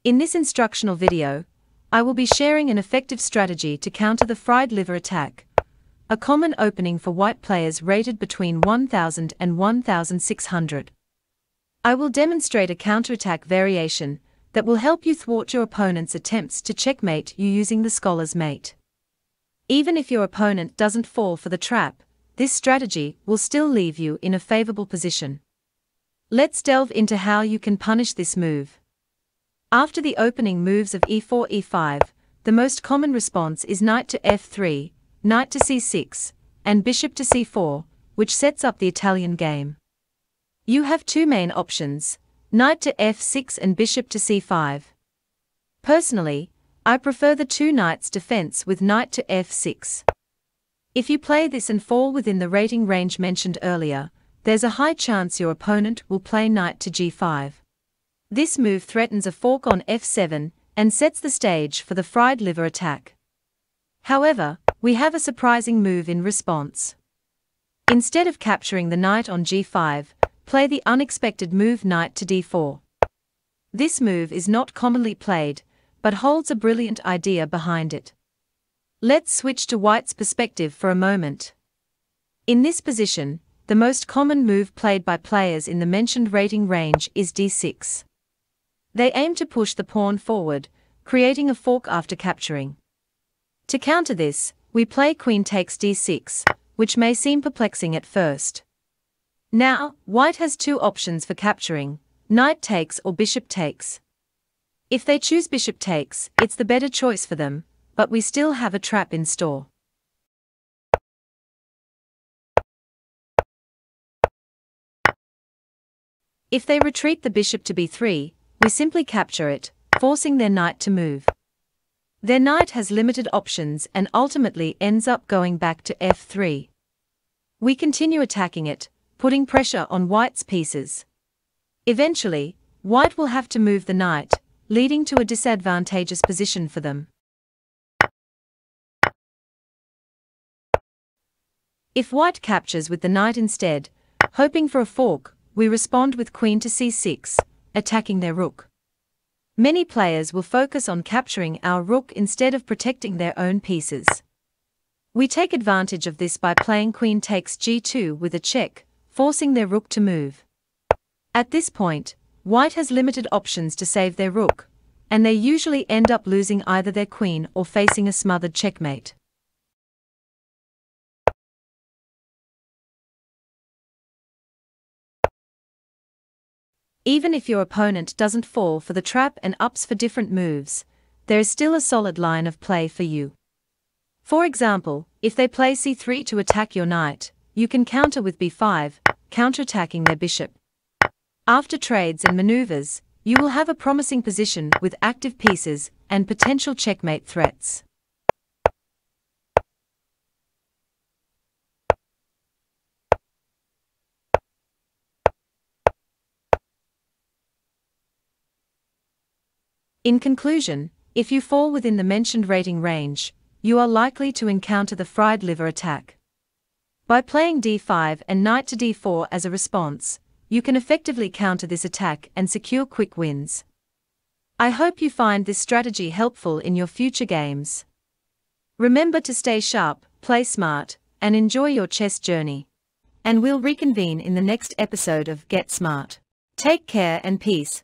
In this instructional video, I will be sharing an effective strategy to counter the fried liver attack, a common opening for white players rated between 1000 and 1600. I will demonstrate a counterattack variation that will help you thwart your opponent's attempts to checkmate you using the scholar's mate. Even if your opponent doesn't fall for the trap, this strategy will still leave you in a favorable position. Let's delve into how you can punish this move. After the opening moves of e4, e5, the most common response is knight to f3, knight to c6, and bishop to c4, which sets up the Italian game. You have two main options, knight to f6 and bishop to c5. Personally, I prefer the two knights defense with knight to f6. If you play this and fall within the rating range mentioned earlier, there's a high chance your opponent will play knight to g5. This move threatens a fork on f7 and sets the stage for the fried liver attack. However, we have a surprising move in response. Instead of capturing the knight on g5, play the unexpected move knight to d4. This move is not commonly played, but holds a brilliant idea behind it. Let's switch to white's perspective for a moment. In this position, the most common move played by players in the mentioned rating range is d6. They aim to push the pawn forward, creating a fork after capturing. To counter this, we play queen takes d6, which may seem perplexing at first. Now, white has two options for capturing, knight takes or bishop takes. If they choose bishop takes, it's the better choice for them, but we still have a trap in store. If they retreat the bishop to b3, we simply capture it, forcing their knight to move. Their knight has limited options and ultimately ends up going back to f3. We continue attacking it, putting pressure on white's pieces. Eventually, white will have to move the knight, leading to a disadvantageous position for them. If white captures with the knight instead, hoping for a fork, we respond with queen to c6, attacking their rook. Many players will focus on capturing our rook instead of protecting their own pieces. We take advantage of this by playing queen takes g2 with a check, forcing their rook to move. At this point, white has limited options to save their rook, and they usually end up losing either their queen or facing a smothered checkmate. Even if your opponent doesn't fall for the trap and opts for different moves, there is still a solid line of play for you. For example, if they play c3 to attack your knight, you can counter with b5, counterattacking their bishop. After trades and maneuvers, you will have a promising position with active pieces and potential checkmate threats. In conclusion, if you fall within the mentioned rating range, you are likely to encounter the fried liver attack. By playing d5 and knight to d4 as a response, you can effectively counter this attack and secure quick wins. I hope you find this strategy helpful in your future games. Remember to stay sharp, play smart, and enjoy your chess journey. And we'll reconvene in the next episode of Get Smart. Take care and peace.